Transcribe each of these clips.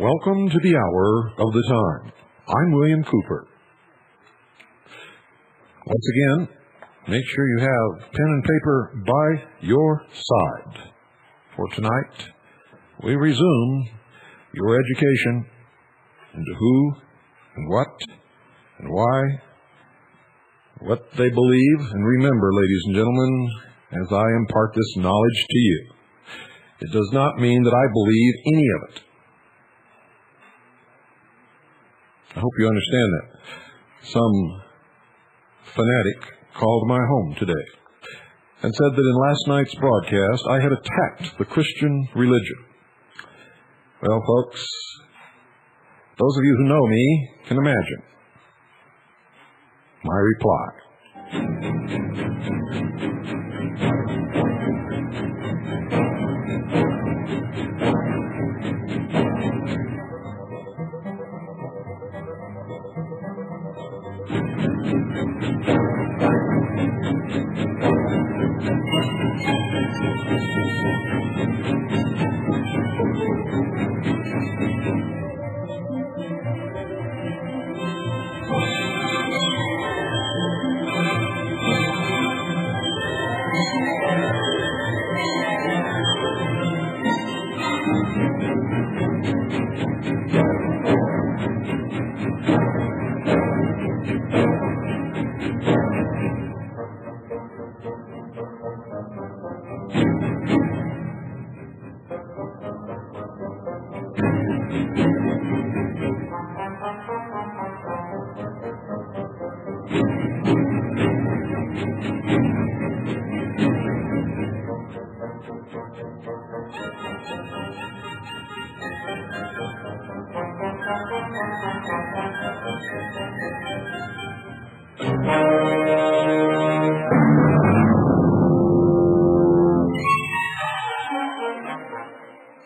Welcome to the hour of the time. I'm William Cooper. Once again, make sure you have pen and paper by your side. For tonight, we resume your education into who and what and why, what they believe. And remember, ladies and gentlemen, as I impart this knowledge to you, it does not mean that I believe any of it. I hope you understand that. Some fanatic called my home today and said that in last night's broadcast I had attacked the Christian religion. Well, folks, those of you who know me can imagine my reply.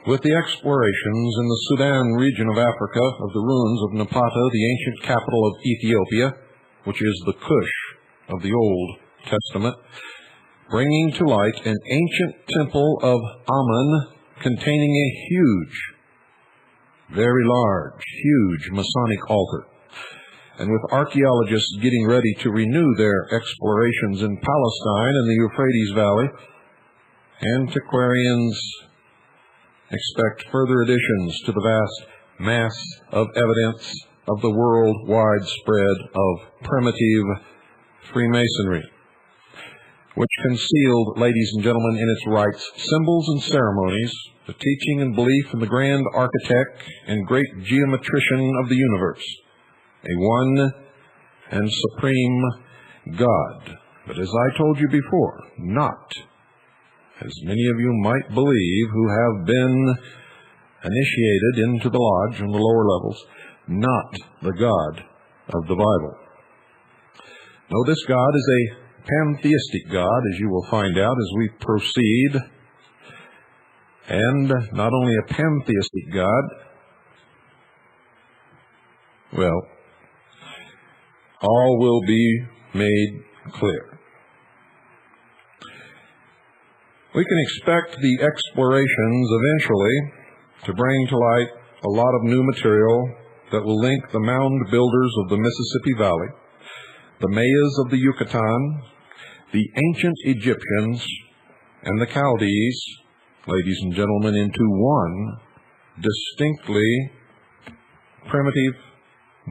With the explorations in the Sudan region of Africa of the ruins of Napata, the ancient capital of Ethiopia, which is the Cush of the Old Testament, bringing to light an ancient temple of Amun containing a huge, very large, huge Masonic altar. And with archaeologists getting ready to renew their explorations in Palestine and the Euphrates Valley, antiquarians expect further additions to the vast mass of evidence of the worldwide spread of primitive Freemasonry, which concealed, ladies and gentlemen, in its rites, symbols and ceremonies, the teaching and belief in the grand architect and great geometrician of the universe, a one and supreme God. But as I told you before, not, as many of you might believe who have been initiated into the lodge on the lower levels, not the God of the Bible. No, this God is a pantheistic God, as you will find out as we proceed. And not only a pantheistic God, well, all will be made clear. We can expect the explorations eventually to bring to light a lot of new material that will link the mound builders of the Mississippi Valley, the Mayas of the Yucatan, the ancient Egyptians, and the Chaldees, ladies and gentlemen, into one distinctly primitive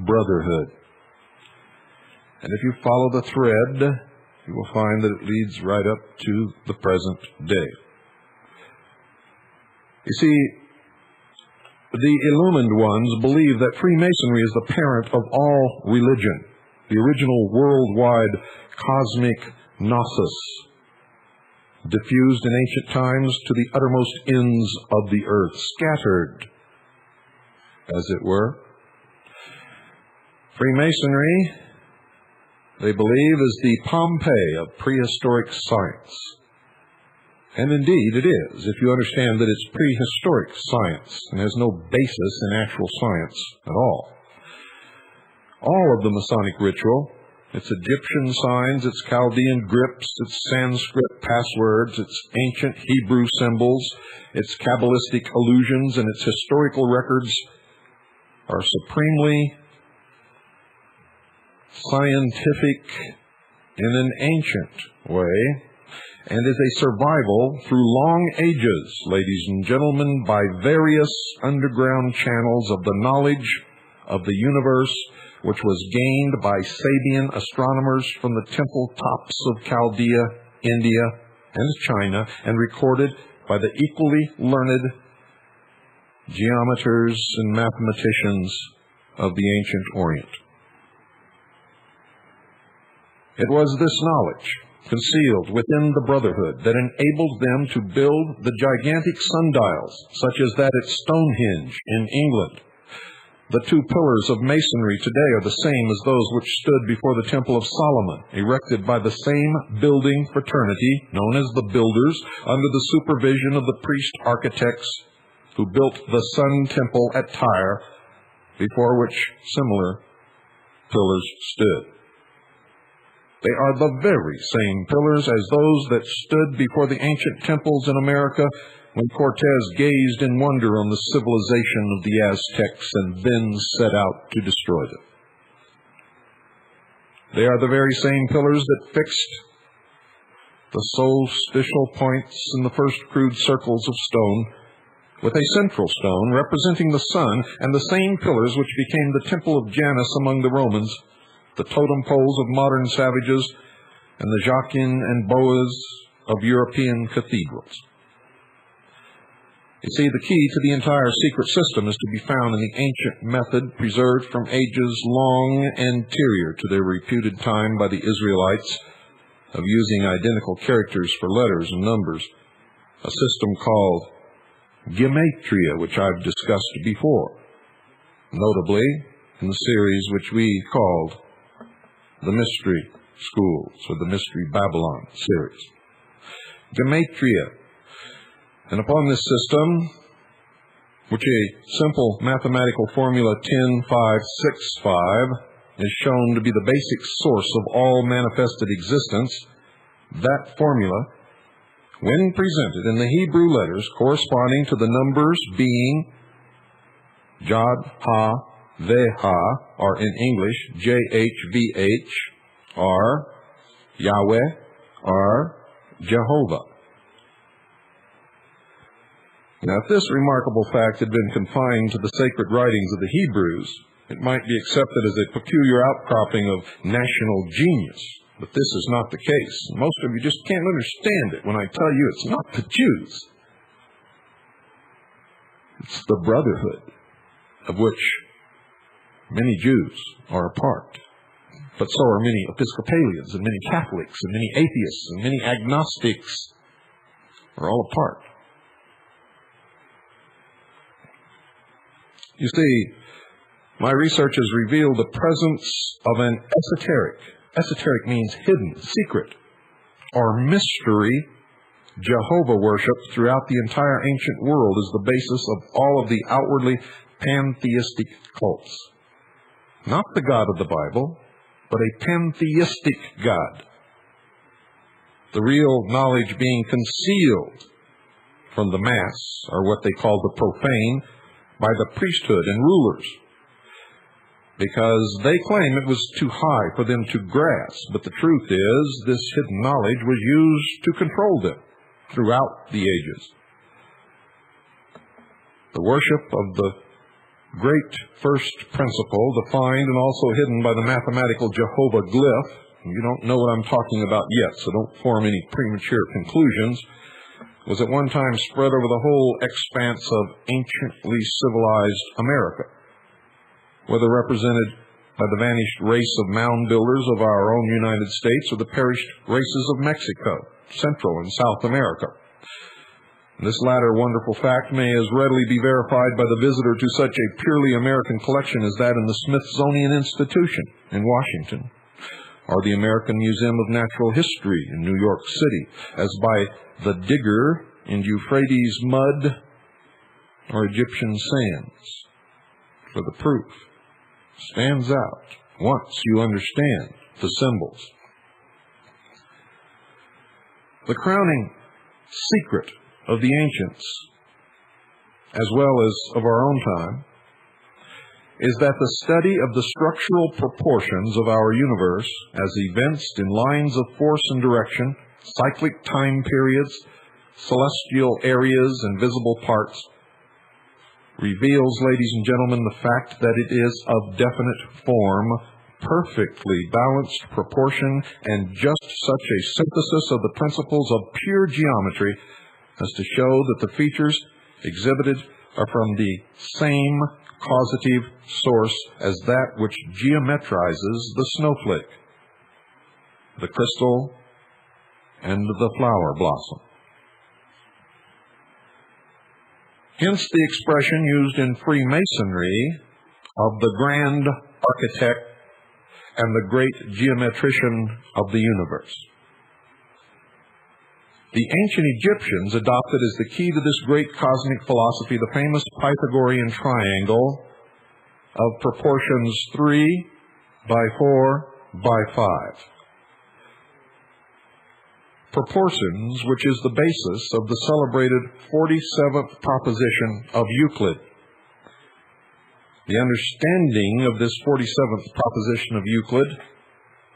brotherhood. And if you follow the thread, you will find that it leads right up to the present day. You see, the illumined ones believe that Freemasonry is the parent of all religion, the original worldwide cosmic gnosis, diffused in ancient times to the uttermost ends of the earth, scattered, as it were. Freemasonry, they believe, is the Pompeii of prehistoric science. And indeed it is, if you understand that it's prehistoric science and has no basis in actual science at all. All of the Masonic ritual, its Egyptian signs, its Chaldean grips, its Sanskrit passwords, its ancient Hebrew symbols, its Kabbalistic allusions, and its historical records are supremely scientific in an ancient way, and is a survival through long ages, ladies and gentlemen, by various underground channels of the knowledge of the universe, which was gained by Sabian astronomers from the temple tops of Chaldea, India, and China, and recorded by the equally learned geometers and mathematicians of the ancient Orient. It was this knowledge, concealed within the Brotherhood, that enabled them to build the gigantic sundials, such as that at Stonehenge in England. The two pillars of masonry today are the same as those which stood before the Temple of Solomon, erected by the same building fraternity, known as the Builders, under the supervision of the priest architects who built the Sun Temple at Tyre, before which similar pillars stood. They are the very same pillars as those that stood before the ancient temples in America when Cortez gazed in wonder on the civilization of the Aztecs and then set out to destroy them. They are the very same pillars that fixed the solstitial points in the first crude circles of stone, with a central stone representing the sun, and the same pillars which became the temple of Janus among the Romans, the totem poles of modern savages, and the Jachin and Boas of European cathedrals. You see, the key to the entire secret system is to be found in the ancient method preserved from ages long anterior to their reputed time by the Israelites of using identical characters for letters and numbers, a system called gematria, which I've discussed before, notably in the series which we called the Mystery Schools, or the Mystery Babylon series. Gematria. And upon this system, which a simple mathematical formula 10,565 is shown to be the basic source of all manifested existence, that formula, when presented in the Hebrew letters corresponding to the numbers being Jod, Ha, Veh, or in English, JHVH, or Yahweh, or Jehovah. Now, if this remarkable fact had been confined to the sacred writings of the Hebrews, it might be accepted as a peculiar outcropping of national genius. But this is not the case. Most of you just can't understand it when I tell you it's not the Jews. It's the Brotherhood, of which many Jews are a part. But so are many Episcopalians, and many Catholics, and many atheists, and many agnostics are all a part. You see, my research has revealed the presence of an esoteric means hidden, secret, or mystery Jehovah worship throughout the entire ancient world is the basis of all of the outwardly pantheistic cults. Not the God of the Bible, but a pantheistic God. The real knowledge being concealed from the mass, or what they call the profane, by the priesthood and rulers, because they claim it was too high for them to grasp. But the truth is, this hidden knowledge was used to control them throughout the ages. The worship of the great first principle, defined and also hidden by the mathematical Jehovah glyph. You don't know what I'm talking about yet, so don't form any premature conclusions, was at one time spread over the whole expanse of anciently civilized America, whether represented by the vanished race of mound builders of our own United States or the perished races of Mexico, Central and South America. This latter wonderful fact may as readily be verified by the visitor to such a purely American collection as that in the Smithsonian Institution in Washington, or the American Museum of Natural History in New York City, as by the digger in Euphrates mud or Egyptian sands. For the proof stands out once you understand the symbols. The crowning secret of the ancients, as well as of our own time, is that the study of the structural proportions of our universe as evinced in lines of force and direction, cyclic time periods, celestial areas, and visible parts reveals, ladies and gentlemen, the fact that it is of definite form, perfectly balanced proportion, and just such a synthesis of the principles of pure geometry as to show that the features exhibited are from the same causative source as that which geometrizes the snowflake, the crystal, and the flower blossom. Hence the expression used in Freemasonry of the grand architect and the great geometrician of the universe. The ancient Egyptians adopted as the key to this great cosmic philosophy the famous Pythagorean triangle of proportions 3 by 4 by 5. Proportions which is the basis of the celebrated 47th proposition of Euclid. The understanding of this 47th proposition of Euclid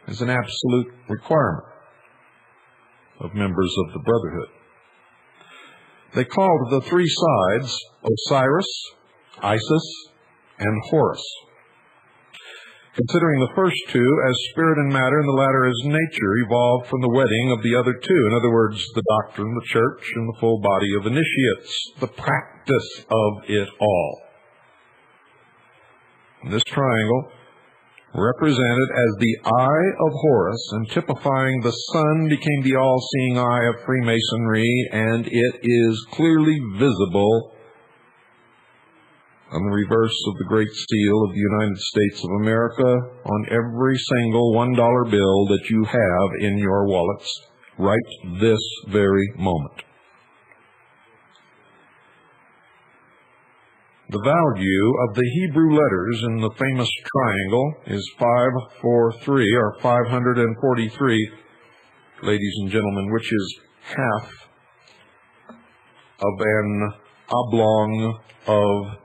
is an absolute requirement of members of the Brotherhood. They called the three sides Osiris, Isis, and Horus, considering the first two as spirit and matter and the latter as nature, evolved from the wedding of the other two. In other words, the doctrine, the church, and the full body of initiates, the practice of it all. This triangle, represented as the eye of Horus and typifying the sun, became the all-seeing eye of Freemasonry, and it is clearly visible on the reverse of the Great Seal of the United States of America, on every single $1 bill that you have in your wallets right this very moment. The value of the Hebrew letters in the famous triangle is 543, or 543, ladies and gentlemen, which is half of an oblong of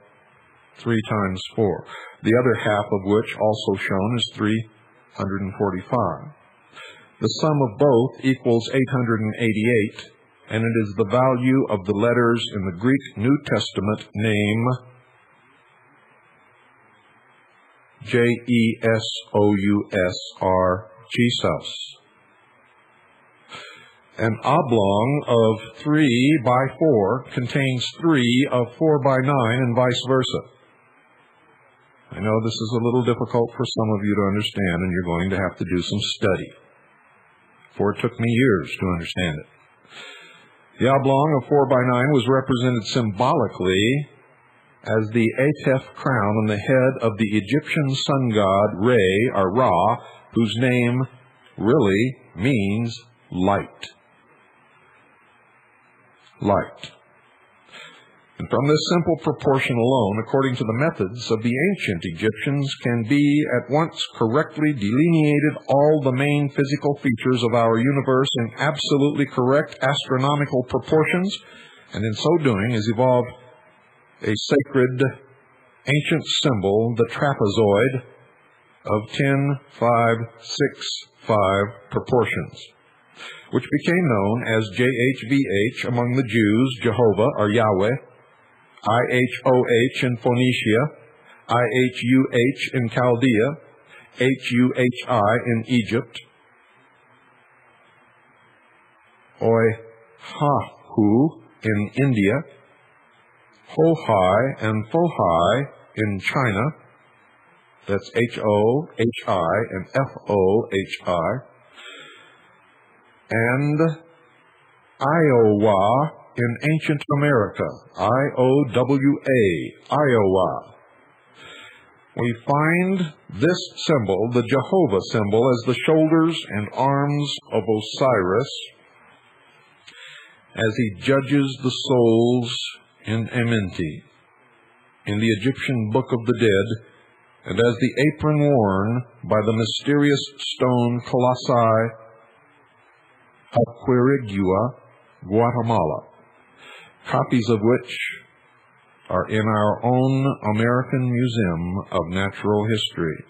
3 times 4, the other half of which, also shown, is 345. The sum of both equals 888, and it is the value of the letters in the Greek New Testament name J-E-S-O-U-S-R, Jesus. An oblong of 3 by 4 contains 3 of 4 by 9 and vice versa. I know this is a little difficult for some of you to understand, and you're going to have to do some study, for it took me years to understand it. The oblong of 4 by 9 was represented symbolically as the Atef crown on the head of the Egyptian sun god Re, or Ra, whose name really means light. Light. And from this simple proportion alone, according to the methods of the ancient Egyptians, can be at once correctly delineated all the main physical features of our universe in absolutely correct astronomical proportions, and in so doing is evolved a sacred ancient symbol, the trapezoid, of 10, 5, 6, 5 proportions, which became known as JHVH among the Jews, Jehovah or Yahweh, IHOH in Phoenicia, IHUH in Chaldea, HUHI in Egypt, Oihahu in India, Hohai and Fohai in China, that's Hohi and Fohi, and Iowa in ancient America, Iowa, Iowa. We find this symbol, the Jehovah symbol, as the shoulders and arms of Osiris as he judges the souls in Amenti, in the Egyptian Book of the Dead, and as the apron worn by the mysterious stone colossi of Quirigua, Guatemala, copies of which are in our own American Museum of Natural History.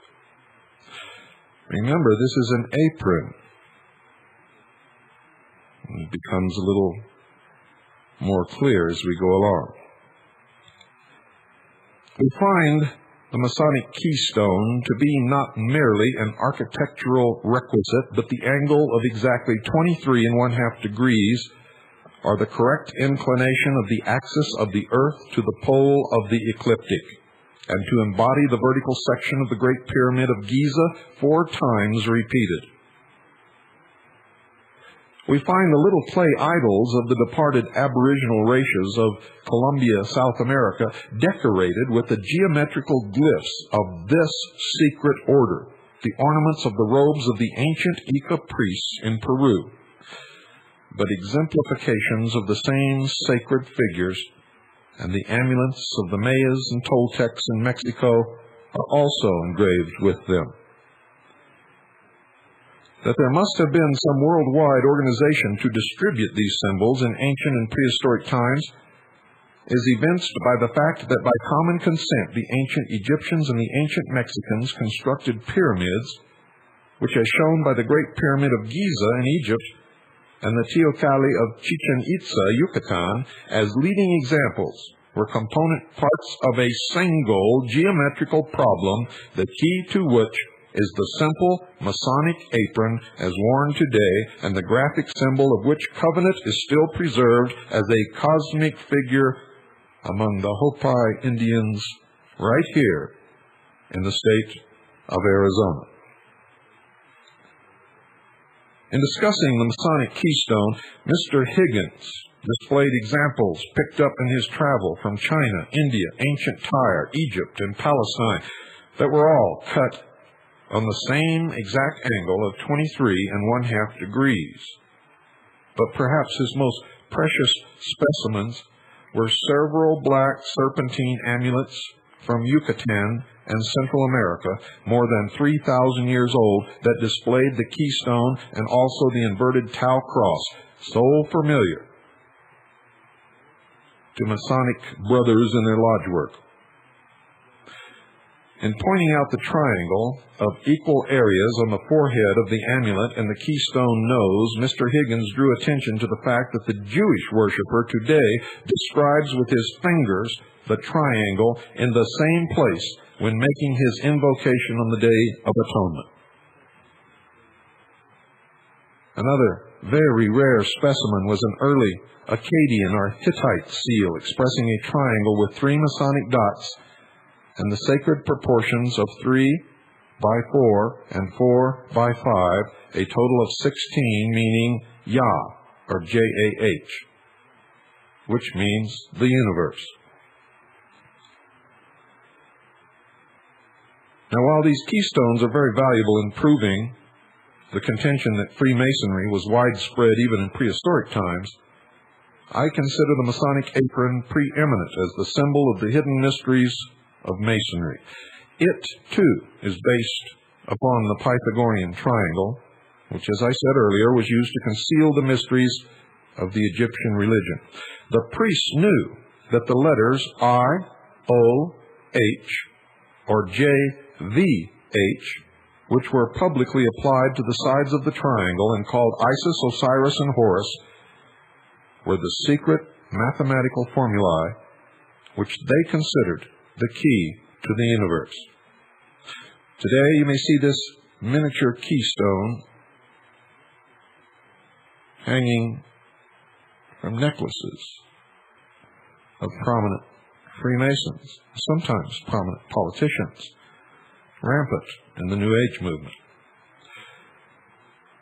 Remember, this is an apron. It becomes a little more clear as we go along. We find the Masonic keystone to be not merely an architectural requisite, but the angle of exactly 23 1/2 degrees, or the correct inclination of the axis of the Earth to the pole of the ecliptic, and to embody the vertical section of the Great Pyramid of Giza 4 times repeated. We find the little clay idols of the departed aboriginal races of Colombia, South America, decorated with the geometrical glyphs of this secret order, the ornaments of the robes of the ancient Ica priests in Peru, but exemplifications of the same sacred figures, and the amulets of the Mayas and Toltecs in Mexico are also engraved with them. That there must have been some worldwide organization to distribute these symbols in ancient and prehistoric times is evinced by the fact that by common consent the ancient Egyptians and the ancient Mexicans constructed pyramids, which as shown by the Great Pyramid of Giza in Egypt and the Teocalli of Chichen Itza, Yucatan, as leading examples, were component parts of a single geometrical problem, the key to which is the simple Masonic apron as worn today, and the graphic symbol of which covenant is still preserved as a cosmic figure among the Hopi Indians right here in the state of Arizona. In discussing the Masonic keystone, Mr. Higgins displayed examples picked up in his travel from China, India, ancient Tyre, Egypt, and Palestine that were all cut on the same exact angle of 23 1/2 degrees. But perhaps his most precious specimens were several black serpentine amulets from Yucatan and Central America, more than 3,000 years old, that displayed the keystone and also the inverted Tau cross, so familiar to Masonic brothers in their lodge work. In pointing out the triangle of equal areas on the forehead of the amulet and the keystone nose, Mr. Higgins drew attention to the fact that the Jewish worshiper today describes with his fingers the triangle in the same place when making his invocation on the Day of Atonement. Another very rare specimen was an early Akkadian or Hittite seal expressing a triangle with 3 Masonic dots and the sacred proportions of 3 by 4 and 4 by 5, a total of 16, meaning Yah, or J-A-H, which means the universe. Now, while these keystones are very valuable in proving the contention that Freemasonry was widespread even in prehistoric times, I consider the Masonic apron preeminent as the symbol of the hidden mysteries of Masonry. It, too, is based upon the Pythagorean triangle, which, as I said earlier, was used to conceal the mysteries of the Egyptian religion. The priests knew that the letters I, O, H, or J, V, H, which were publicly applied to the sides of the triangle and called Isis, Osiris, and Horus, were the secret mathematical formulae which they considered the key to the universe. Today you may see this miniature keystone hanging from necklaces of prominent Freemasons, sometimes prominent politicians, rampant in the New Age movement.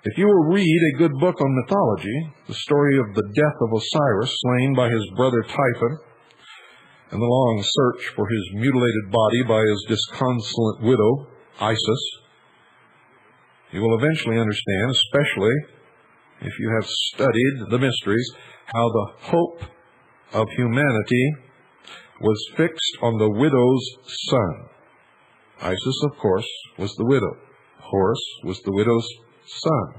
If you will read a good book on mythology, the story of the death of Osiris, slain by his brother Typhon, and the long search for his mutilated body by his disconsolate widow, Isis, you will eventually understand, especially if you have studied the mysteries, how the hope of humanity was fixed on the widow's son. Isis, of course, was the widow. Horus was the widow's son.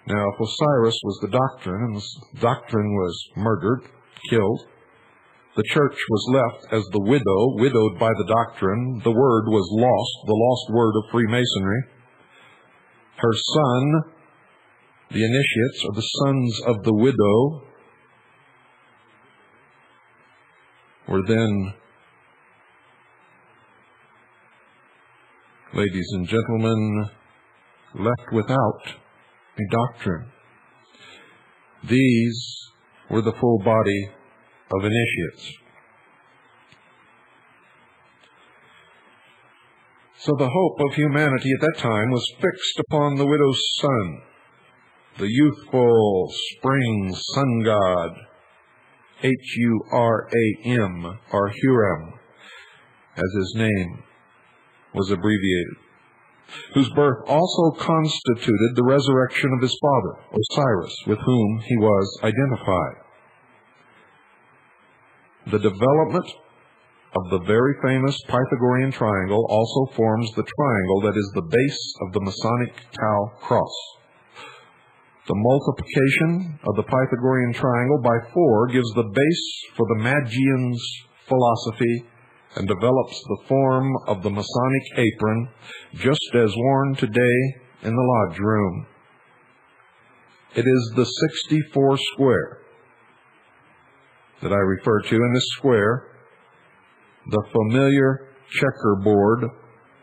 Now, if Osiris was the doctrine, and the doctrine was murdered, killed, the church was left as the widow, widowed by the doctrine. The word was lost, the lost word of Freemasonry. Her son, the initiates, or the sons of the widow, were then, ladies and gentlemen, left without a doctrine. These were the full body of initiates. So the hope of humanity at that time was fixed upon the widow's son, the youthful spring sun god, Huram, or Huram, as his name was abbreviated, whose birth also constituted the resurrection of his father, Osiris, with whom he was identified. The development of the very famous Pythagorean triangle also forms the triangle that is the base of the Masonic Tau cross. The multiplication of the Pythagorean triangle by 4 gives the base for the Magian's philosophy and develops the form of the Masonic apron, just as worn today in the lodge room. It is the 64 square that I refer to. In this square, the familiar checkerboard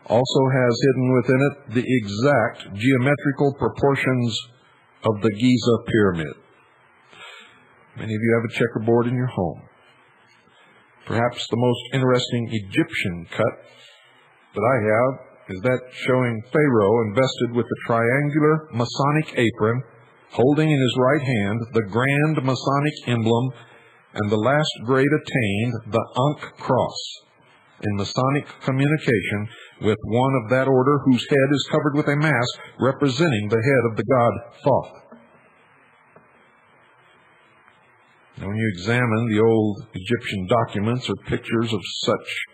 also has hidden within it the exact geometrical proportions of the Giza pyramid. Many of you have a checkerboard in your home. Perhaps the most interesting Egyptian cut that I have is that showing Pharaoh invested with the triangular Masonic apron, holding in his right hand the grand Masonic emblem and the last grade attained, the Ankh cross, in Masonic communication with one of that order whose head is covered with a mask representing the head of the god Thoth. Now, when you examine the old Egyptian documents or pictures of such,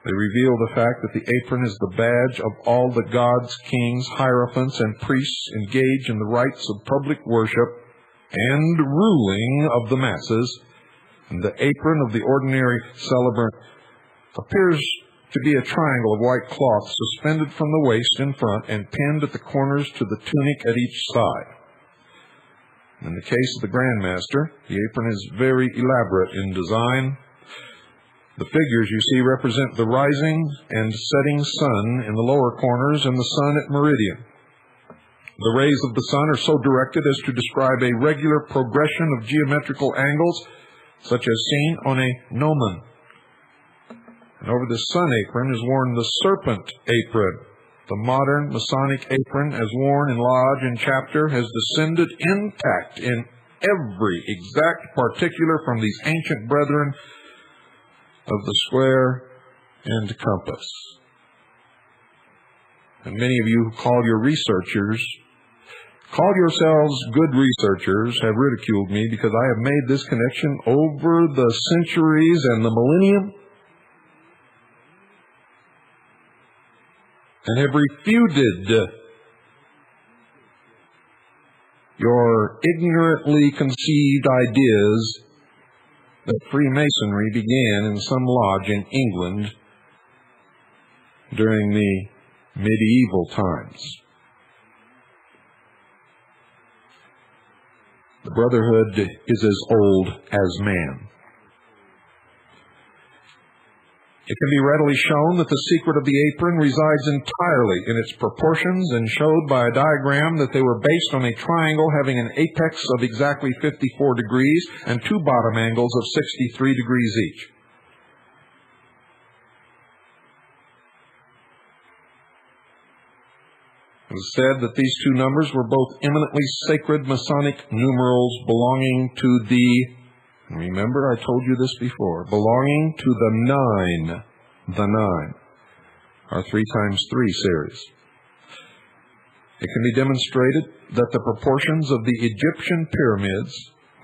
they reveal the fact that the apron is the badge of all the gods, kings, hierophants, and priests engaged in the rites of public worship and ruling of the masses. And the apron of the ordinary celebrant appears to be a triangle of white cloth suspended from the waist in front and pinned at the corners to the tunic at each side. In the case of the Grand Master, the apron is very elaborate in design. The figures you see represent the rising and setting sun in the lower corners and the sun at meridian. The rays of the sun are so directed as to describe a regular progression of geometrical angles, such as seen on a gnomon. And over the sun apron is worn the serpent apron. The modern Masonic apron, as worn in lodge and chapter, has descended intact in every exact particular from these ancient brethren of the square and compass. And many of you who call yourselves good researchers, have ridiculed me because I have made this connection over the centuries and the millennium, and have refuted your ignorantly conceived ideas that Freemasonry began in some lodge in England during the medieval times. The brotherhood is as old as man. It can be readily shown that the secret of the apron resides entirely in its proportions and showed by a diagram that they were based on a triangle having an apex of exactly 54 degrees and two bottom angles of 63 degrees each. It was said that these two numbers were both eminently sacred Masonic numerals belonging to the, remember I told you this before, belonging to the nine, our 3 times 3 series. It can be demonstrated that the proportions of the Egyptian pyramids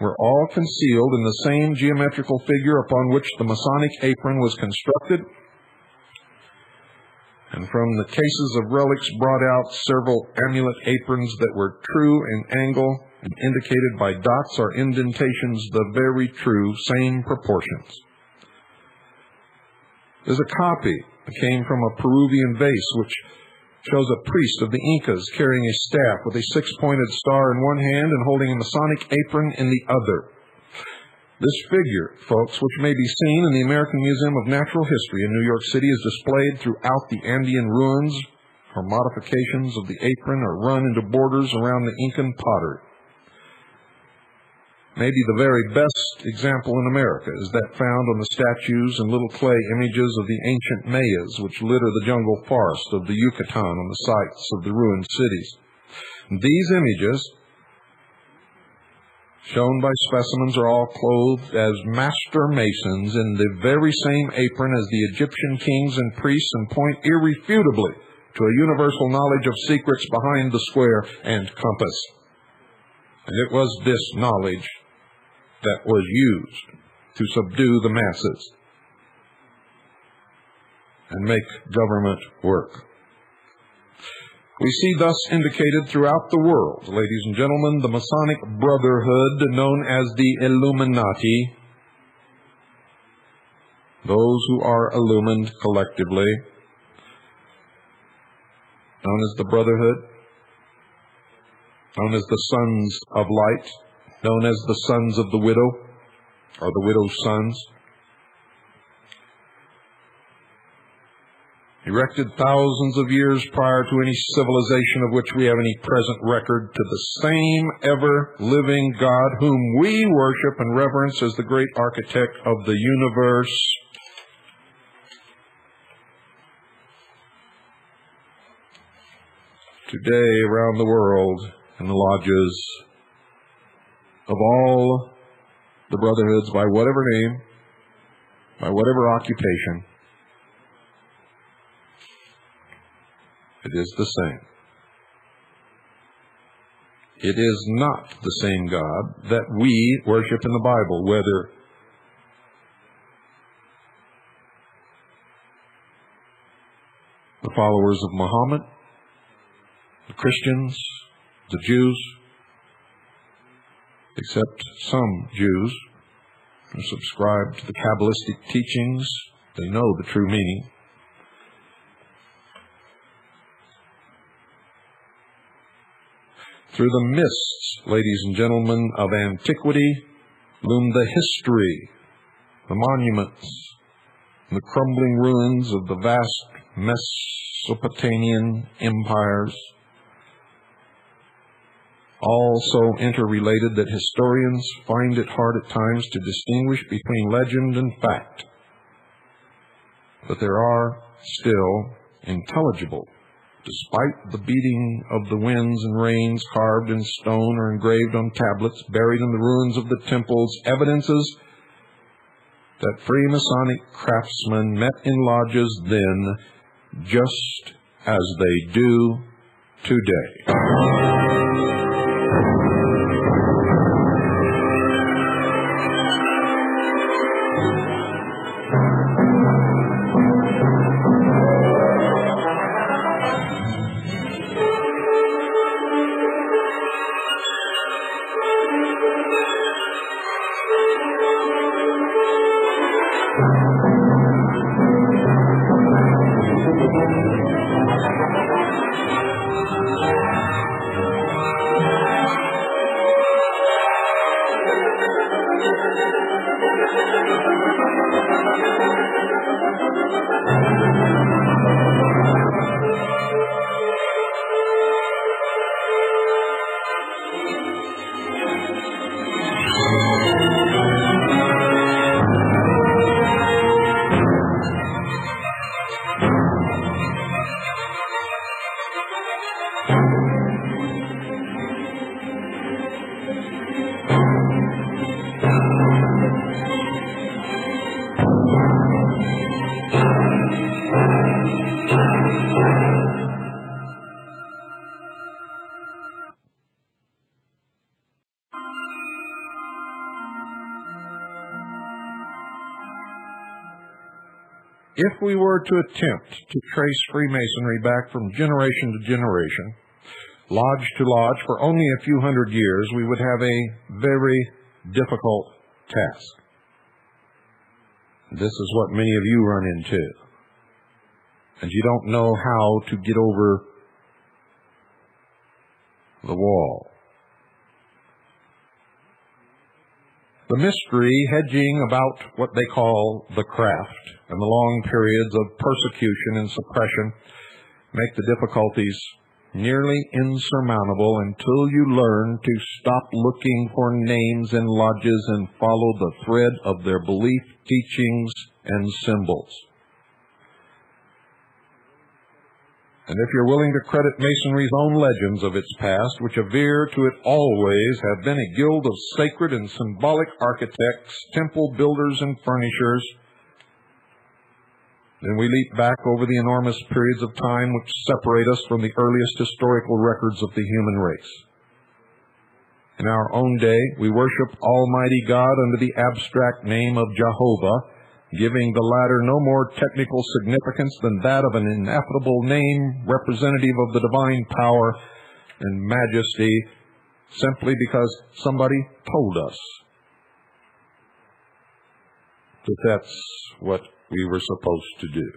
were all concealed in the same geometrical figure upon which the Masonic apron was constructed. And from the cases of relics brought out several amulet aprons that were true in angle and indicated by dots or indentations the very true same proportions. There's a copy that came from a Peruvian vase which shows a priest of the Incas carrying a staff with a 6-pointed star in one hand and holding a Masonic apron in the other. This figure, folks, which may be seen in the American Museum of Natural History in New York City, is displayed throughout the Andean ruins, where modifications of the apron are run into borders around the Incan pottery. Maybe the very best example in America is that found on the statues and little clay images of the ancient Mayas, which litter the jungle forest of the Yucatan on the sites of the ruined cities. These images, shown by specimens, are all clothed as master masons in the very same apron as the Egyptian kings and priests, and point irrefutably to a universal knowledge of secrets behind the square and compass. And it was this knowledge that was used to subdue the masses and make government work. We see thus indicated throughout the world, ladies and gentlemen, the Masonic Brotherhood known as the Illuminati, those who are illumined collectively, known as the Brotherhood, known as the Sons of Light, known as the Sons of the Widow, or the Widow's Sons, erected thousands of years prior to any civilization of which we have any present record, to the same ever-living God whom we worship and reverence as the great architect of the universe. Today, around the world, in the lodges of all the brotherhoods, by whatever name, by whatever occupation, it is the same. It is not the same God that we worship in the Bible, whether the followers of Muhammad, the Christians, the Jews, except some Jews who subscribe to the Kabbalistic teachings. They know the true meaning. Through the mists, ladies and gentlemen, of antiquity loomed the history, the monuments, and the crumbling ruins of the vast Mesopotamian empires, all so interrelated that historians find it hard at times to distinguish between legend and fact. But there are still intelligible, despite the beating of the winds and rains, carved in stone or engraved on tablets, buried in the ruins of the temples, evidences that Freemasonic craftsmen met in lodges then, just as they do today. if we were to attempt to trace Freemasonry back from generation to generation, lodge to lodge, for only a few hundred years, we would have a very difficult task. This is what many of you run into. And you don't know how to get over the wall. The mystery hedging about what they call the craft and the long periods of persecution and suppression make the difficulties nearly insurmountable until you learn to stop looking for names and lodges and follow the thread of their belief, teachings, and symbols. And if you're willing to credit Masonry's own legends of its past, which aver to it always have been a guild of sacred and symbolic architects, temple builders, and furnishers, then we leap back over the enormous periods of time which separate us from the earliest historical records of the human race. In our own day, we worship Almighty God under the abstract name of Jehovah, giving the latter no more technical significance than that of an ineffable name representative of the divine power and majesty, simply because somebody told us that that's what we were supposed to do.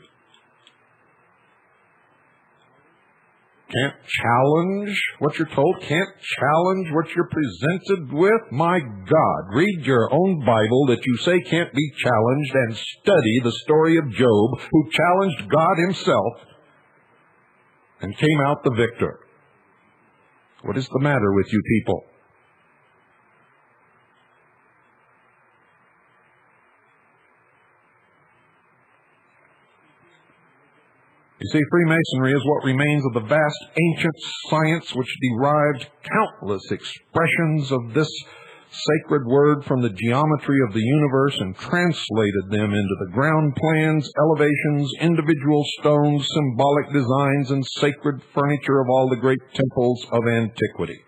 Can't challenge what you're told, can't challenge what you're presented with. My God, read your own Bible that you say can't be challenged and study the story of Job, who challenged God himself and came out the victor. What is the matter with you people? You see, Freemasonry is what remains of the vast ancient science which derived countless expressions of this sacred word from the geometry of the universe and translated them into the ground plans, elevations, individual stones, symbolic designs, and sacred furniture of all the great temples of antiquity.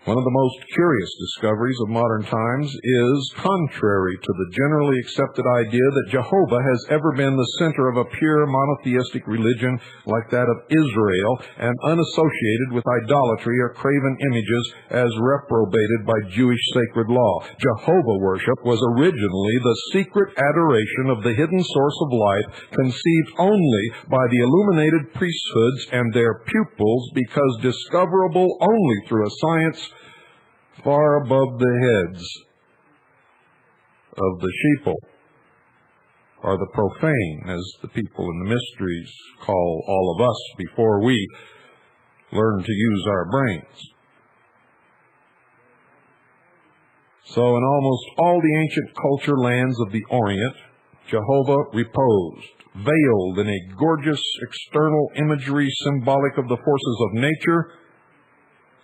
One of the most curious discoveries of modern times is contrary to the generally accepted idea that Jehovah has ever been the center of a pure monotheistic religion like that of Israel and unassociated with idolatry or graven images as reprobated by Jewish sacred law. Jehovah worship was originally the secret adoration of the hidden source of life, conceived only by the illuminated priesthoods and their pupils, because discoverable only through a science far above the heads of the sheeple, or the profane, as the people in the mysteries call all of us before we learn to use our brains. So in almost all the ancient culture lands of the Orient, Jehovah reposed, veiled in a gorgeous external imagery symbolic of the forces of nature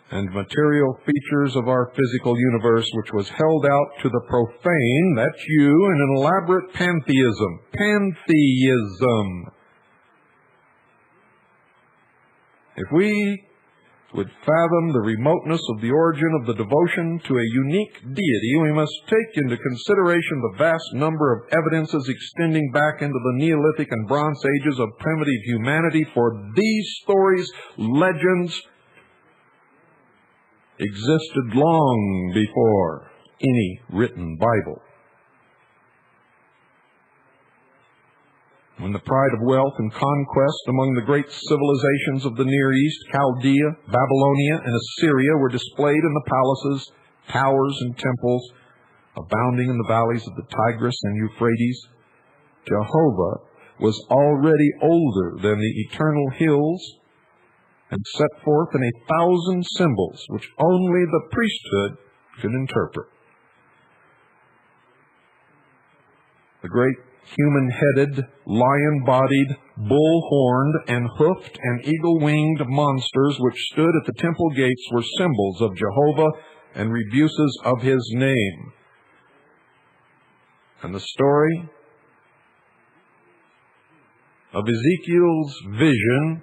and material features of our physical universe, which was held out to the profane, that's you, in an elaborate pantheism. Pantheism. If we would fathom the remoteness of the origin of the devotion to a unique deity, we must take into consideration the vast number of evidences extending back into the Neolithic and Bronze Ages of primitive humanity, for these stories, legends, existed long before any written Bible. When the pride of wealth and conquest among the great civilizations of the Near East, Chaldea, Babylonia, and Assyria, were displayed in the palaces, towers, and temples abounding in the valleys of the Tigris and Euphrates, Jehovah was already older than the eternal hills and set forth in 1,000 symbols which only the priesthood could interpret. The great human-headed, lion-bodied, bull-horned, and hoofed and eagle-winged monsters which stood at the temple gates were symbols of Jehovah and rebuses of his name. And the story of Ezekiel's vision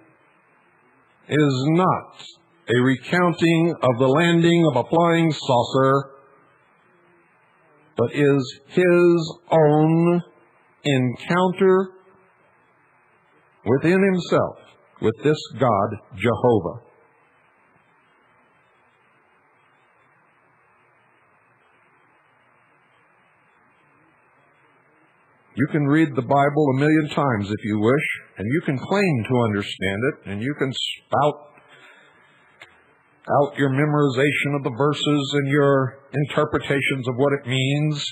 is not a recounting of the landing of a flying saucer, but is his own encounter within himself with this God, Jehovah. You can read the Bible a million times if you wish, and you can claim to understand it, and you can spout out your memorization of the verses and your interpretations of what it means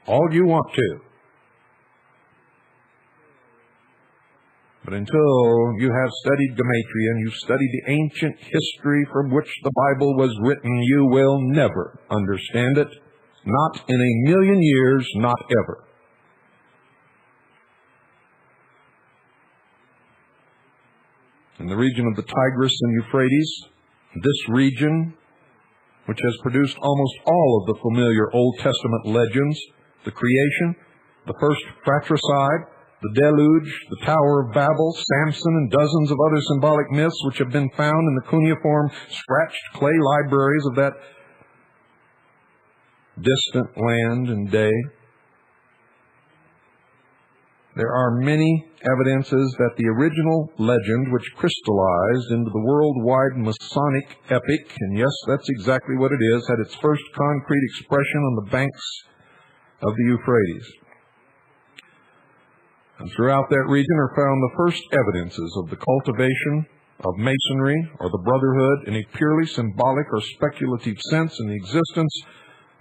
all you want to. But until you have studied Gematria and you've studied the ancient history from which the Bible was written, you will never understand it. Not in a million years, not ever. In the region of the Tigris and Euphrates, this region, which has produced almost all of the familiar Old Testament legends, the creation, the first fratricide, the deluge, the Tower of Babel, Samson, and dozens of other symbolic myths which have been found in the cuneiform scratched clay libraries of that distant land and day. There are many evidences that the original legend, which crystallized into the worldwide Masonic epic, and yes, that's exactly what it is, had its first concrete expression on the banks of the Euphrates. And throughout that region are found the first evidences of the cultivation of Masonry or the Brotherhood in a purely symbolic or speculative sense, in the existence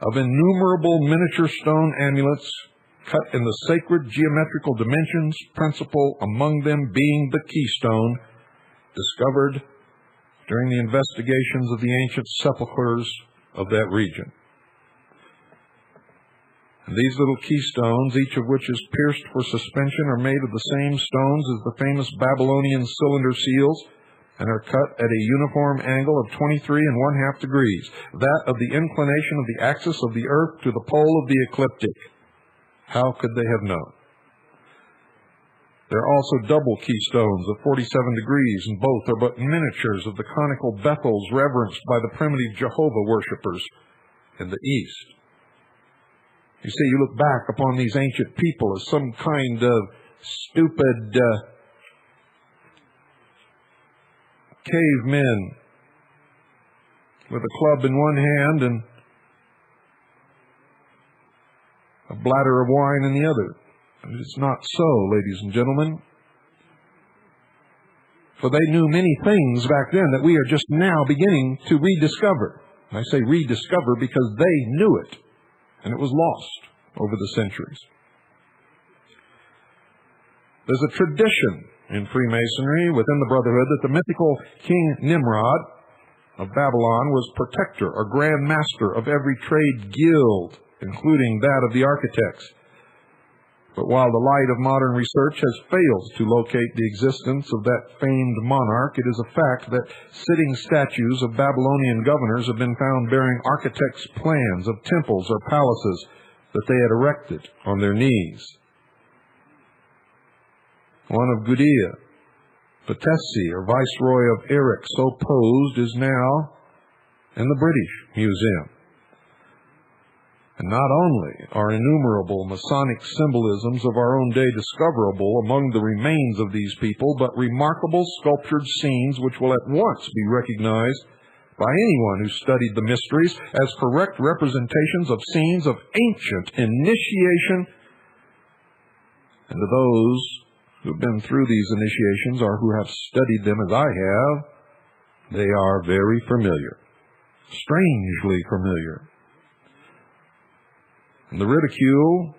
of innumerable miniature stone amulets cut in the sacred geometrical dimensions, principle among them being the keystone, discovered during the investigations of the ancient sepulchres of that region. And these little keystones, each of which is pierced for suspension, are made of the same stones as the famous Babylonian cylinder seals, and are cut at a uniform angle of 23 1/2 degrees, that of the inclination of the axis of the earth to the pole of the ecliptic. How could they have known? There are also double keystones of 47 degrees, and both are but miniatures of the conical Bethels reverenced by the primitive Jehovah worshippers in the East. You see, you look back upon these ancient people as some kind of stupid cavemen with a club in one hand and a bladder of wine in the other. And it's not so, ladies and gentlemen. For they knew many things back then that we are just now beginning to rediscover. And I say rediscover because they knew it, and it was lost over the centuries. There's a tradition in Freemasonry within the Brotherhood that the mythical King Nimrod of Babylon was protector or grand master of every trade guild, including that of the architects. But while the light of modern research has failed to locate the existence of that famed monarch, it is a fact that sitting statues of Babylonian governors have been found bearing architects' plans of temples or palaces that they had erected on their knees. One of Gudea, Patesi, or Viceroy of Erech, so posed, is now in the British Museum. And not only are innumerable Masonic symbolisms of our own day discoverable among the remains of these people, but remarkable sculptured scenes which will at once be recognized by anyone who studied the mysteries as correct representations of scenes of ancient initiation. And to those who have been through these initiations or who have studied them as I have, they are very familiar, strangely familiar. And the ridicule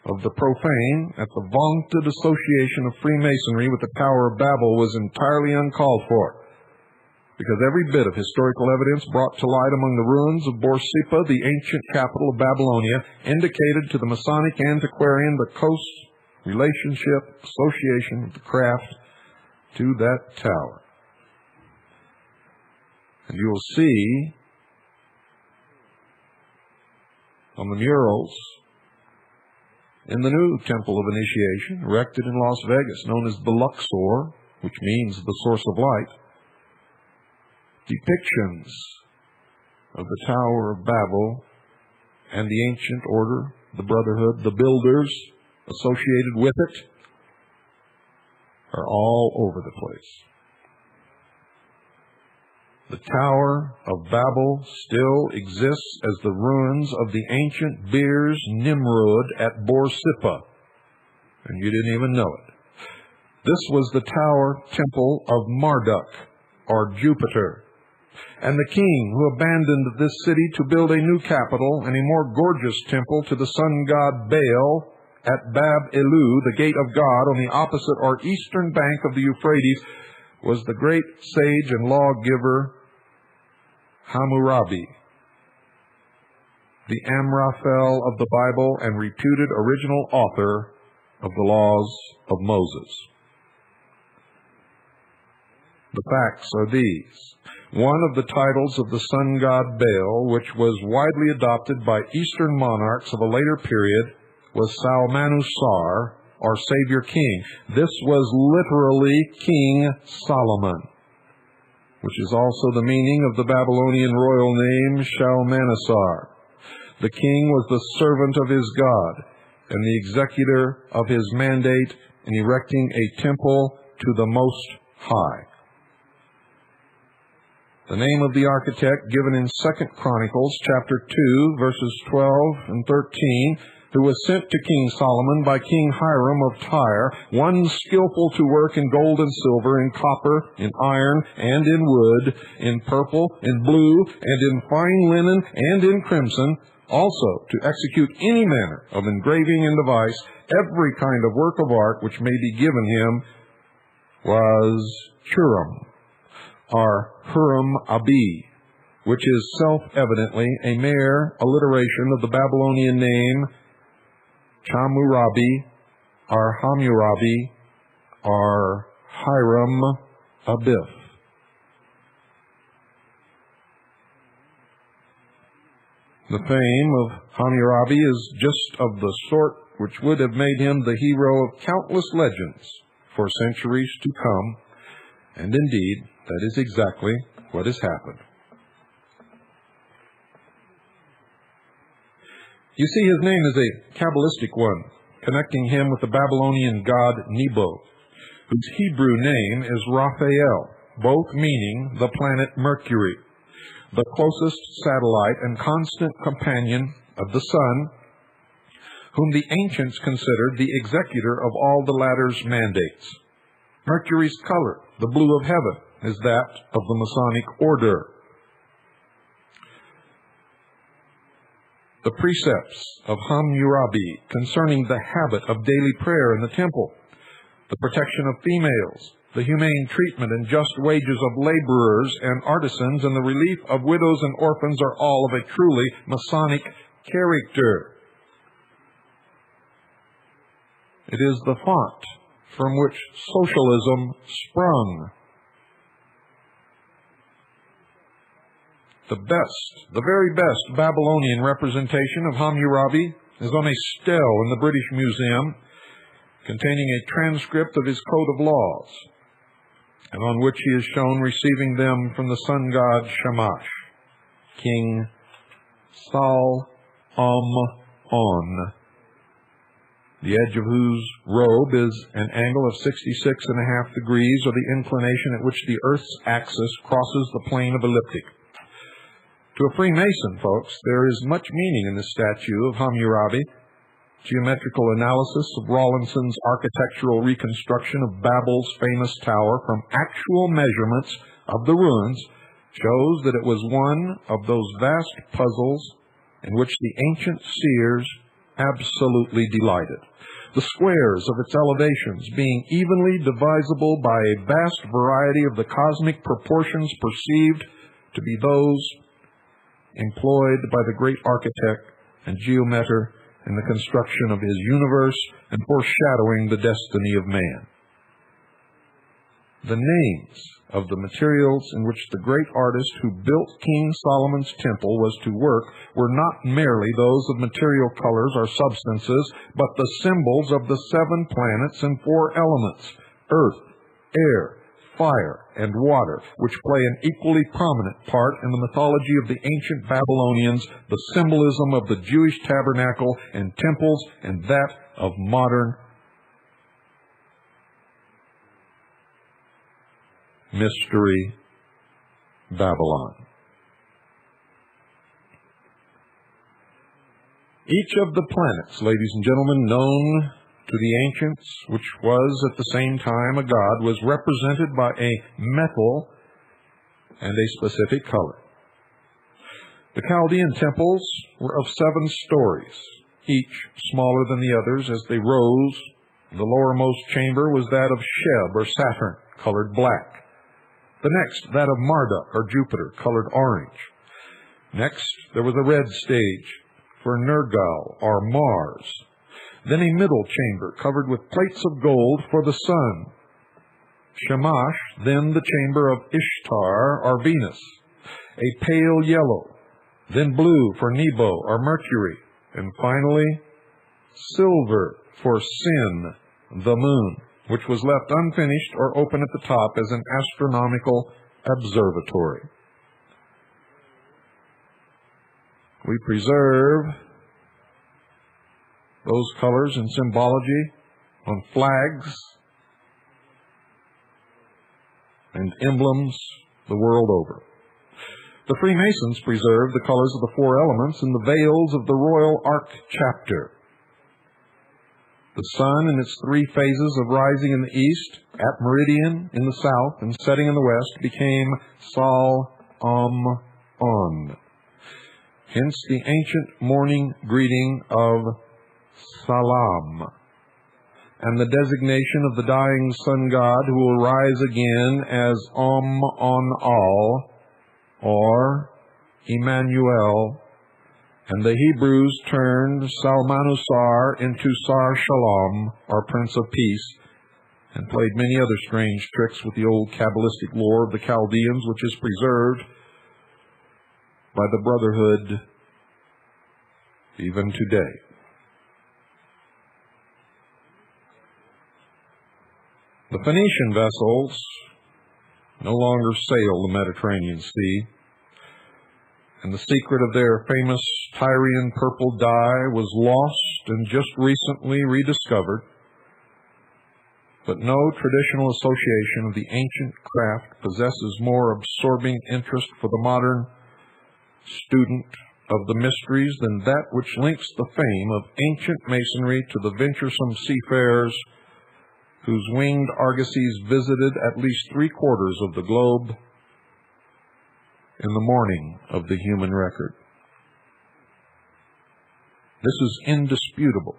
of the profane at the vaunted association of Freemasonry with the Tower of Babel was entirely uncalled for, because every bit of historical evidence brought to light among the ruins of Borsippa, the ancient capital of Babylonia, indicated to the Masonic antiquarian the close relationship, association of the craft to that tower. And you will see on the murals in the new Temple of Initiation, erected in Las Vegas, known as the Luxor, which means the source of light, depictions of the Tower of Babel and the ancient order, the Brotherhood, the builders, associated with it are all over the place. The Tower of Babel still exists as the ruins of the ancient Beers Nimrod at Borsippa, and you didn't even know it. This was the tower temple of Marduk, or Jupiter, and the king who abandoned this city to build a new capital and a more gorgeous temple to the sun god Baal at Bab-Elu, the gate of God, on the opposite or eastern bank of the Euphrates, was the great sage and lawgiver Hammurabi, the Amraphel of the Bible and reputed original author of the laws of Moses. The facts are these. One of the titles of the sun god Baal, which was widely adopted by Eastern monarchs of a later period, was Salmanusar, or Savior King. This was literally King Solomon, which is also the meaning of the Babylonian royal name Shalmaneser. The king was the servant of his God and the executor of his mandate in erecting a temple to the Most High. The name of the architect given in 2 Chronicles chapter 2, verses 12 and 13, who was sent to King Solomon by King Hiram of Tyre, one skillful to work in gold and silver, in copper, in iron, and in wood, in purple, in blue, and in fine linen, and in crimson, also to execute any manner of engraving and device, every kind of work of art which may be given him, was Huram, or Huram-Abi, which is self-evidently a mere alliteration of the Babylonian name Chamurabi, or Hammurabi, or Hiram-Abith. The fame of Hammurabi is just of the sort which would have made him the hero of countless legends for centuries to come, and indeed, that is exactly what has happened. You see, his name is a Kabbalistic one, connecting him with the Babylonian god Nebo, whose Hebrew name is Raphael, both meaning the planet Mercury, the closest satellite and constant companion of the sun, whom the ancients considered the executor of all the latter's mandates. Mercury's color, the blue of heaven, is that of the Masonic order. The precepts of Hammurabi concerning the habit of daily prayer in the temple, the protection of females, the humane treatment and just wages of laborers and artisans, and the relief of widows and orphans are all of a truly Masonic character. It is the font from which socialism sprung. The very best Babylonian representation of Hammurabi is on a stele in the British Museum, containing a transcript of his code of laws, and on which he is shown receiving them from the sun god Shamash, King Sal-On, the edge of whose robe is an angle of 66.5 degrees, or the inclination at which the Earth's axis crosses the plane of ecliptic. To a Freemason, folks, there is much meaning in the statue of Hammurabi. Geometrical analysis of Rawlinson's architectural reconstruction of Babel's famous tower from actual measurements of the ruins shows that it was one of those vast puzzles in which the ancient seers absolutely delighted. The squares of its elevations being evenly divisible by a vast variety of the cosmic proportions perceived to be those employed by the great architect and geometer in the construction of his universe and foreshadowing the destiny of man. The names of the materials in which the great artist who built King Solomon's temple was to work were not merely those of material colors or substances, but the symbols of the 7 planets and 4 elements, earth, air, fire, and water, which play an equally prominent part in the mythology of the ancient Babylonians, the symbolism of the Jewish tabernacle and temples, and that of modern Mystery Babylon. Each of the planets, ladies and gentlemen, known to the ancients, which was at the same time a god, was represented by a metal and a specific color. The Chaldean temples were of 7 stories, each smaller than the others as they rose. The lowermost chamber was that of Sheb, or Saturn, colored black. The next, that of Marduk, or Jupiter, colored orange. Next, there was a red stage for Nergal, or Mars. Then a middle chamber covered with plates of gold for the sun. Shamash, then the chamber of Ishtar, or Venus, a pale yellow. Then blue for Nebo, or Mercury. And finally, silver for Sin, the moon, which was left unfinished or open at the top as an astronomical observatory. We preserve those colors and symbology on flags and emblems the world over. The Freemasons preserve the colors of the 4 elements in the veils of the Royal Ark chapter. The sun in its 3 phases of rising in the east, at meridian in the south, and setting in the west became Sal-Am-On. Hence the ancient morning greeting of Salam, and the designation of the dying sun god who will rise again as Om-On-Al, or Emmanuel, and the Hebrews turned Salmanusar into Sar Shalom, or Prince of Peace, and played many other strange tricks with the old Kabbalistic lore of the Chaldeans, which is preserved by the Brotherhood even today. The Phoenician vessels no longer sail the Mediterranean Sea, and the secret of their famous Tyrian purple dye was lost and just recently rediscovered. But no traditional association of the ancient craft possesses more absorbing interest for the modern student of the mysteries than that which links the fame of ancient masonry to the venturesome seafarers whose winged argosies visited at least 3/4 of the globe in the morning of the human record. This is indisputable.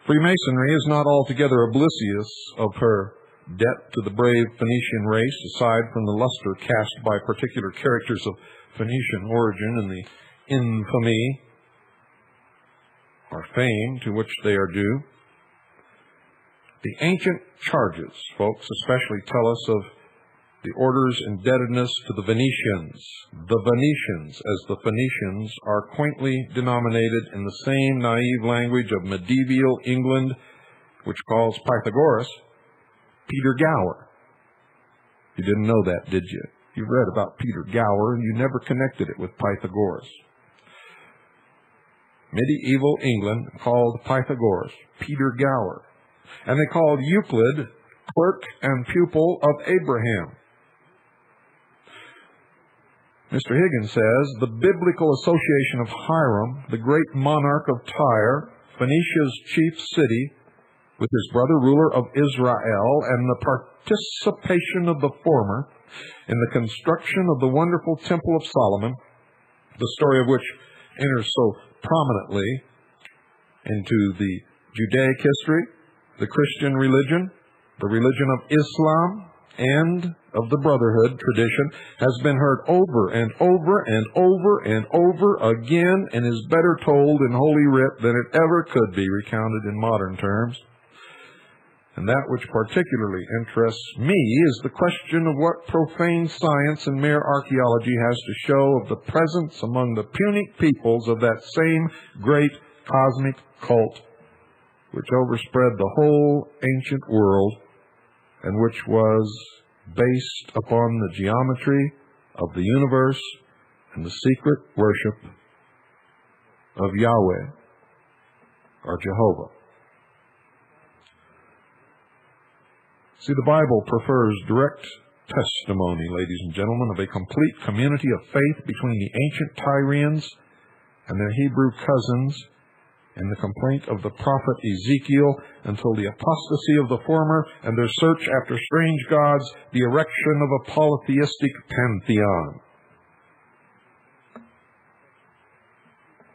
Freemasonry is not altogether oblivious of her debt to the brave Phoenician race, aside from the luster cast by particular characters of Phoenician origin and the infamy or fame to which they are due. The ancient charges, folks, especially tell us of the order's indebtedness to the Venetians. The Venetians, as the Phoenicians are quaintly denominated in the same naive language of medieval England, which calls Pythagoras Peter Gower. You didn't know that, did you? You read about Peter Gower and you never connected it with Pythagoras. Medieval England called Pythagoras Peter Gower. And they called Euclid clerk and pupil of Abraham. Mr. Higgins says, the biblical association of Hiram, the great monarch of Tyre, Phoenicia's chief city, with his brother ruler of Israel, and the participation of the former in the construction of the wonderful Temple of Solomon, the story of which enters so prominently into the Judaic history, the Christian religion, the religion of Islam, and of the Brotherhood tradition, has been heard over and over and over and over again, and is better told in Holy Writ than it ever could be recounted in modern terms. And that which particularly interests me is the question of what profane science and mere archaeology has to show of the presence among the Punic peoples of that same great cosmic cult which overspread the whole ancient world and which was based upon the geometry of the universe and the secret worship of Yahweh. are Jehovah. See, the Bible prefers direct testimony, ladies and gentlemen, of a complete community of faith between the ancient Tyrians and their Hebrew cousins in the complaint of the prophet Ezekiel until the apostasy of the former and their search after strange gods, the erection of a polytheistic pantheon.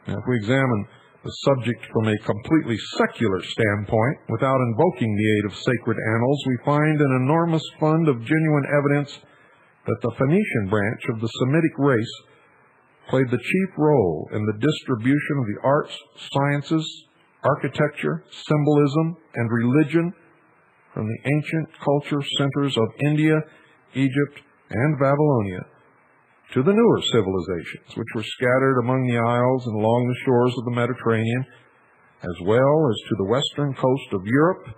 Now, if we examine the subject from a completely secular standpoint, without invoking the aid of sacred annals, we find an enormous fund of genuine evidence that the Phoenician branch of the Semitic race played the chief role in the distribution of the arts, sciences, architecture, symbolism, and religion from the ancient culture centers of India, Egypt, and Babylonia to the newer civilizations, which were scattered among the isles and along the shores of the Mediterranean, as well as to the western coast of Europe,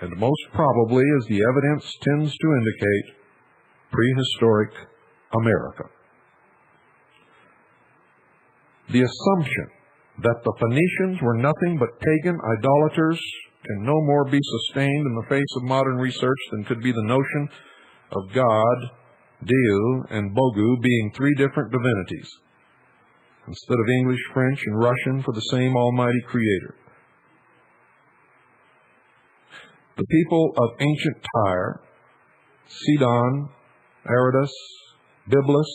and most probably, as the evidence tends to indicate, prehistoric America. The assumption that the Phoenicians were nothing but pagan idolaters can no more be sustained in the face of modern research than could be the notion of God, Deu, and Bogu being three different divinities, instead of English, French, and Russian for the same almighty creator. The people of ancient Tyre, Sidon, Aradus, Byblus,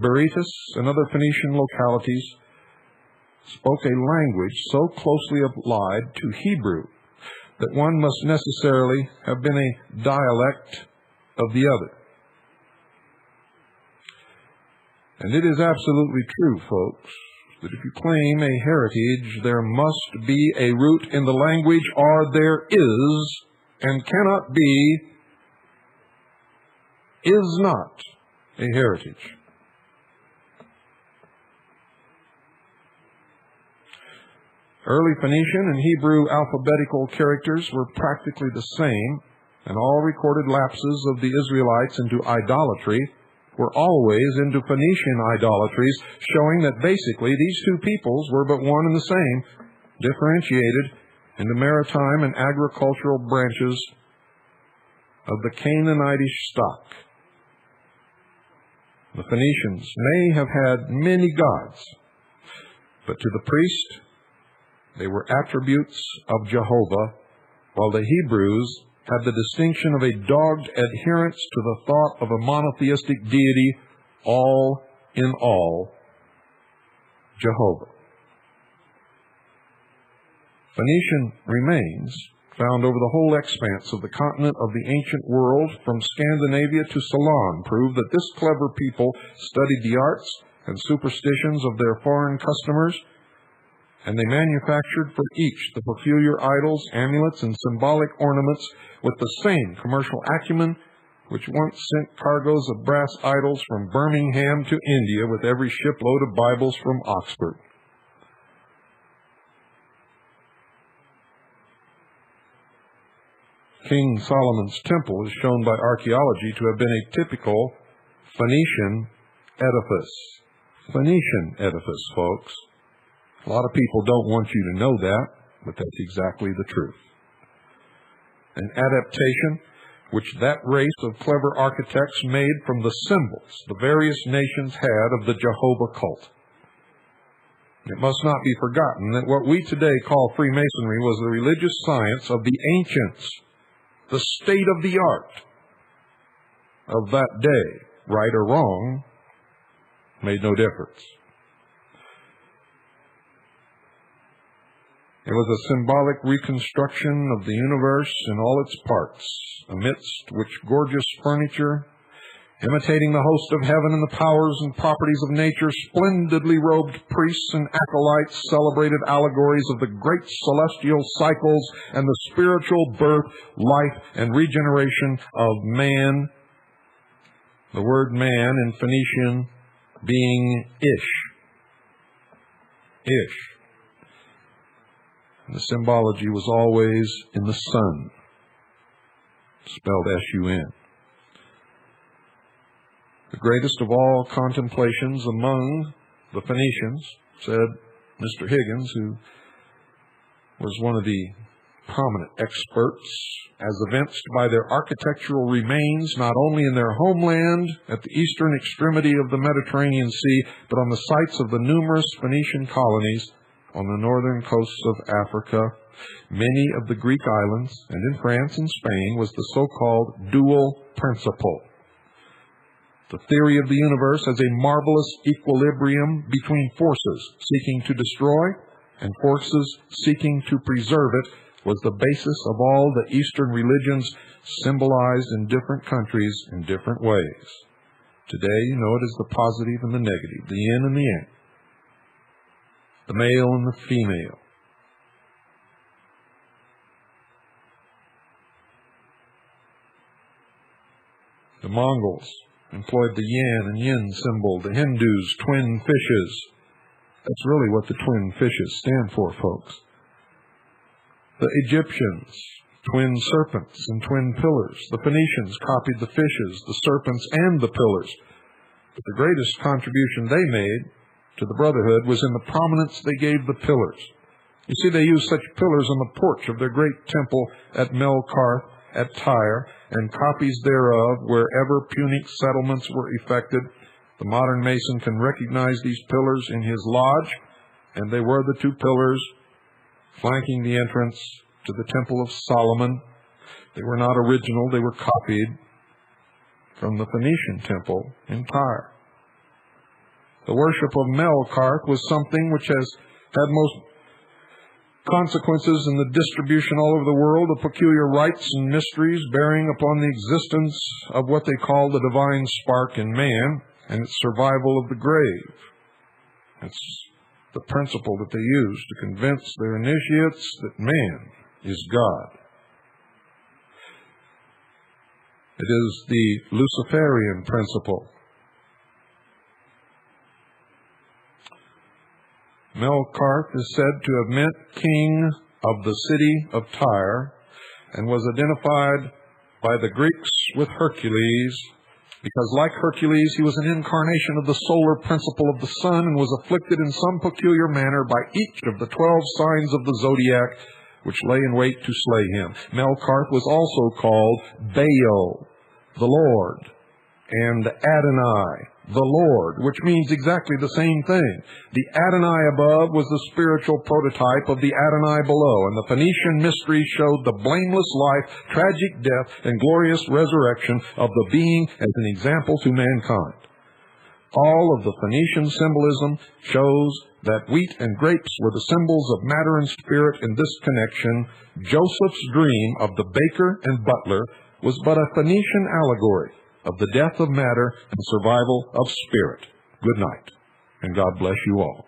Berytus, and other Phoenician localities spoke a language so closely allied to Hebrew that one must necessarily have been a dialect of the other. And it is absolutely true, folks, that if you claim a heritage, there must be a root in the language, or there is, and cannot be, is not a heritage. Early Phoenician and Hebrew alphabetical characters were practically the same, and all recorded lapses of the Israelites into idolatry were always into Phoenician idolatries, showing that basically these two peoples were but one and the same, differentiated into maritime and agricultural branches of the Canaanitish stock. The Phoenicians may have had many gods, but to the priest, they were attributes of Jehovah, while the Hebrews had the distinction of a dogged adherence to the thought of a monotheistic deity, all in all, Jehovah. Phoenician remains found over the whole expanse of the continent of the ancient world, from Scandinavia to Ceylon, prove that this clever people studied the arts and superstitions of their foreign customers, and they manufactured for each the peculiar idols, amulets, and symbolic ornaments with the same commercial acumen which once sent cargoes of brass idols from Birmingham to India with every shipload of Bibles from Oxford. King Solomon's temple is shown by archaeology to have been a typical Phoenician edifice. Phoenician edifice, folks. A lot of people don't want you to know that, but that's exactly the truth. An adaptation which that race of clever architects made from the symbols the various nations had of the Jehovah cult. It must not be forgotten that what we today call Freemasonry was the religious science of the ancients, the state of the art of that day. Right or wrong made no difference. It was a symbolic reconstruction of the universe in all its parts, amidst which gorgeous furniture, imitating the host of heaven and the powers and properties of nature, splendidly robed priests and acolytes celebrated allegories of the great celestial cycles and the spiritual birth, life, and regeneration of man. The word man in Phoenician being Ish. Ish. And the symbology was always in the sun, spelled S-U-N. The greatest of all contemplations among the Phoenicians, said Mr. Higgins, who was one of the prominent experts, as evinced by their architectural remains, not only in their homeland at the eastern extremity of the Mediterranean Sea, but on the sites of the numerous Phoenician colonies on the northern coasts of Africa, many of the Greek islands, and in France and Spain, was the so-called dual principle. The theory of the universe as a marvelous equilibrium between forces seeking to destroy and forces seeking to preserve it was the basis of all the Eastern religions, symbolized in different countries in different ways. Today, you know it as the positive and the negative, the yin and the yang, the male and the female. The Mongols employed the yan and yin symbol, the Hindus, twin fishes. That's really what the twin fishes stand for, folks. The Egyptians, twin serpents and twin pillars. The Phoenicians copied the fishes, the serpents, and the pillars. But the greatest contribution they made to the brotherhood was in the prominence they gave the pillars. You see, they used such pillars on the porch of their great temple at Melkarth, at Tyre, and copies thereof wherever Punic settlements were effected. The modern Mason can recognize these pillars in his lodge, and they were the two pillars flanking the entrance to the Temple of Solomon. They were not original, they were copied from the Phoenician temple in Tyre. The worship of Melkarth was something which has had most consequences in the distribution all over the world of peculiar rites and mysteries bearing upon the existence of what they call the divine spark in man and its survival of the grave. It's the principle that they use to convince their initiates that man is God. It is the Luciferian principle. Melkarth is said to have meant king of the city of Tyre and was identified by the Greeks with Hercules because, like Hercules, he was an incarnation of the solar principle of the sun and was afflicted in some peculiar manner by each of the 12 signs of the zodiac which lay in wait to slay him. Melkarth was also called Baal, the Lord, and Adonai, the Lord, which means exactly the same thing. The Adonai above was the spiritual prototype of the Adonai below, and the Phoenician mystery showed the blameless life, tragic death, and glorious resurrection of the being as an example to mankind. All of the Phoenician symbolism shows that wheat and grapes were the symbols of matter and spirit in this connection. Joseph's dream of the baker and butler was but a Phoenician allegory of the death of matter and survival of spirit. Good night, and God bless you all.